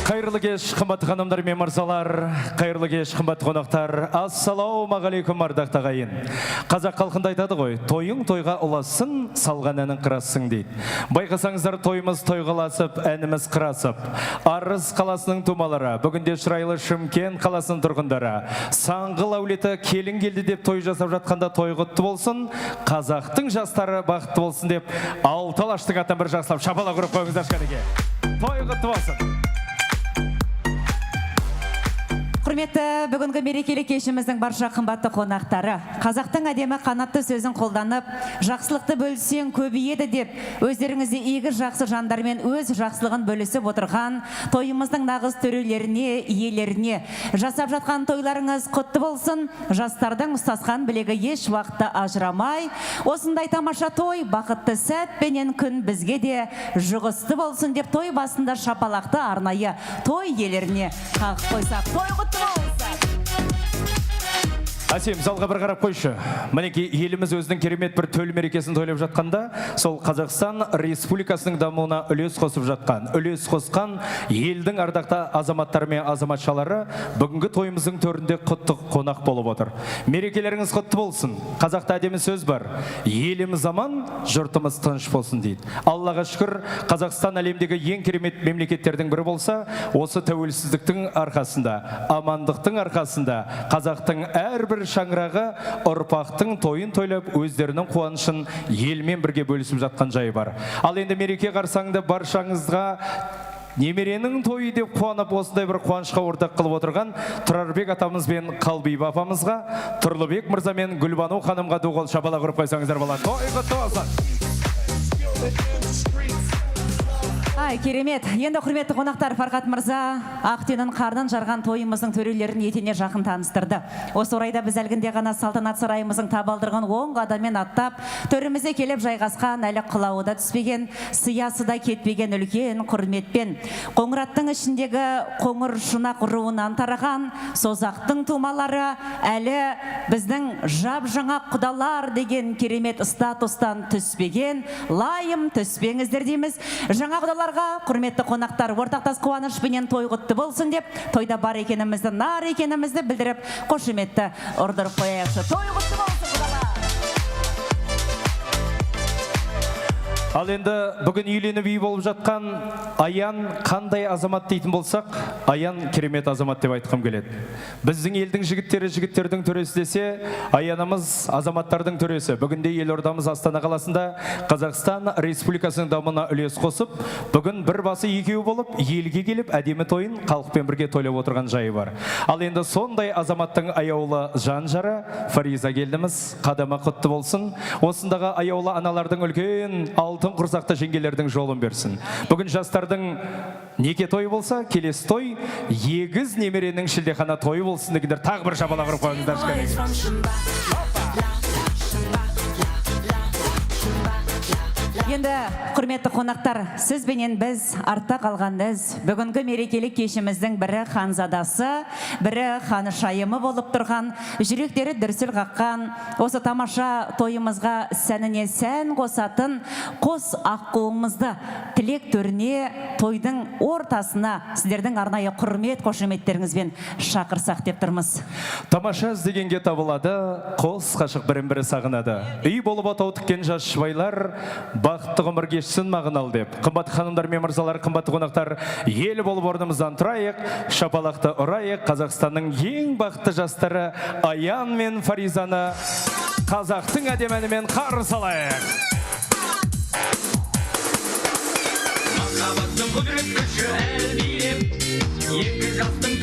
Қайырлы кеш, қымбатты ханымдар мен мырзалар, қайырлы кеш, қымбатты қонақтар. Ассалаумағалейкум, ардақты ағайын. Қазақ халқында айтады ғой, тойың тойға ұласын, салған әнің қырасың дейді. Байқасаңыздар, тойымыз тойғаласып, әніміз қырасып. Арыс қаласының тумалары, бүгінде шырайлы Шымкент қаласының тұрғындары, Саңғыл әулеті келін келді деп той жасап жатқанда той құтты болсын, қазақтың жастары бақытты болсын деп, алты алаштың атын бір жақсылап шапалақ ұрып қойыңыздар кәдеге. Той құтты болсын. Құрметті бүгінгі мерекелік кешіміздің барша қымбатты қонақтары, қазақтың әдемі қанатты сөзін қолданып, жақсылықты бөліссең көбейеді деп, өздеріңізде игі жақсы жандармен өз жақсылығын бөлісіп отырған тойымыздың нағыз төрелеріне, иелеріне, жасап жатқан тойларыңыз құтты болсын, жастардың ұстасқан білегі еш уақытта ажырамай, осындай тамаша той, бақытты сәт пенен күн бізге де жұғысты болсын деп, той басында шапалақты арнайы той иелеріне қағып қойсақ, той құтты. Әсем, залға бір қарап қойшы. Мінеки, еліміз өзінің керемет бір төл мерекесін тойлап жатқанда, сол Қазақстан Республикасының дамуына үлес қосып жатқан, үлес қосқан елдің ардақты азаматтары мен азаматшалары бүгінгі тойымыздың төрінде құтты қонақ болып отыр. Мерекелеріңіз құтты болсын. Қазақта әдемі сөз бар. Еліміз аман, жұртымыз тыныш болсын дейді. Аллаға шүкір, Қазақстан әлемдегі ең керемет мемлекеттердің бірі болса, осы тәуелсіздіктің арқасында, амандықтың арқасында қазақтың әрбір шаңырағы ұрпақтың тойын тойлап, өздерінің қуанышын елмен бірге бөлісіп жатқан жайы бар. Ал енді мереке қарсаңында баршаңызға немеренің тойы деп қуанып, осындай бір қуанышқа ортақ қылып отырған Тұрарбек атамыз бен Қалбиба апамызға, Тұрлыбек мырза мен Гүлбану ханымға ду қол шапалақ ұрып қойсаңыздар болады. Той құтты болсын. Ай, керемет. Енді құрметті қонақтар, Фархат мырза Ақтенін қарнын жарған тойымыздың төрелерін етене жақын таныстырды. Осы орайда біз әлгінде ғана салтанат сарайымыздың табалдырған 10 адаммен аттап, төрімізде келіп жайғасқан, әлі қылауы да түспеген, сиясы да кетпеген үлкен құрметпен, Қоңыраттың ішіндегі қоңыр шұнақ руынан тараған Созақтың тумалары әлі біздің жап жаңа құдалар деген керемет статустан түспеген, лайым түспеңіздер дейміз. Жаңа құдаларға, құрметті қонақтар, ортақтас қуанышпенен той құтты болсын деп, тойда бар екенімізді, нар екенімізді білдіріп, қошеметті ұрдырып қояйықшы. Той құтты болсын, құдалар! Ал енді бүгін үйленіп үй болып жатқан Аян қандай азамат дейтін болсақ, Аян керемет азамат деп айтқым келеді. Біздің елдің жігіттері жігіттердің төресі десе, Аянымыз азаматтардың төресі. Бүгінде елордамыз Астана қаласында Қазақстан Республикасының дамуына үлес қосып, бүгін бір басы екеу болып, елге келіп, әдемі тойын халықпен бірге тойлап отырған жайы бар. Ал енді сондай азаматтың аяулы жан жары Фариза келдіміз, қадамы құтты болсын. Осындағы аяулы аналардың үлкен алтын құрсақты жеңгелердің жолын берсін. Бүгін жастардың неке тойы болса, келесі той егіз немеренің шілдехана тойы болсын дегендер тағы бір шапалақ ұрып қойыңыздар. Енді құрметті қонақтар, сіз бенен біз артта қалған із, бүгінгі мерекелік кешіміздің бірі ханзадасы, бірі ханышайымы болып тұрған, жүректері дүрсіл қаққан, осы тамаша тойымызға сәніне сән қосатын қос аққуымызды тілек төріне, тойдың ортасына сіздердің арнайы құрмет қошеметтеріңізбен шақырсақ деп тұрмыз. Тамаша іздегенге табылады, қос қашық бірін-бірі сағынады. Үй болып атау тіккен жас шыбайлар, бақытты ғұмыр кешсін мағынал деп. Қымбатты ханымдар мен мырзалар, қымбатты қонақтар, ел болып орнымыздан тұрайық, шапалақты ұрайық. Қазақстанның ең бақытты жастары Аян мен Фаризаны қазақтың әдемінімен қарсы алайық. Махаббаттың құдірет күші әлбилеп, екі жастың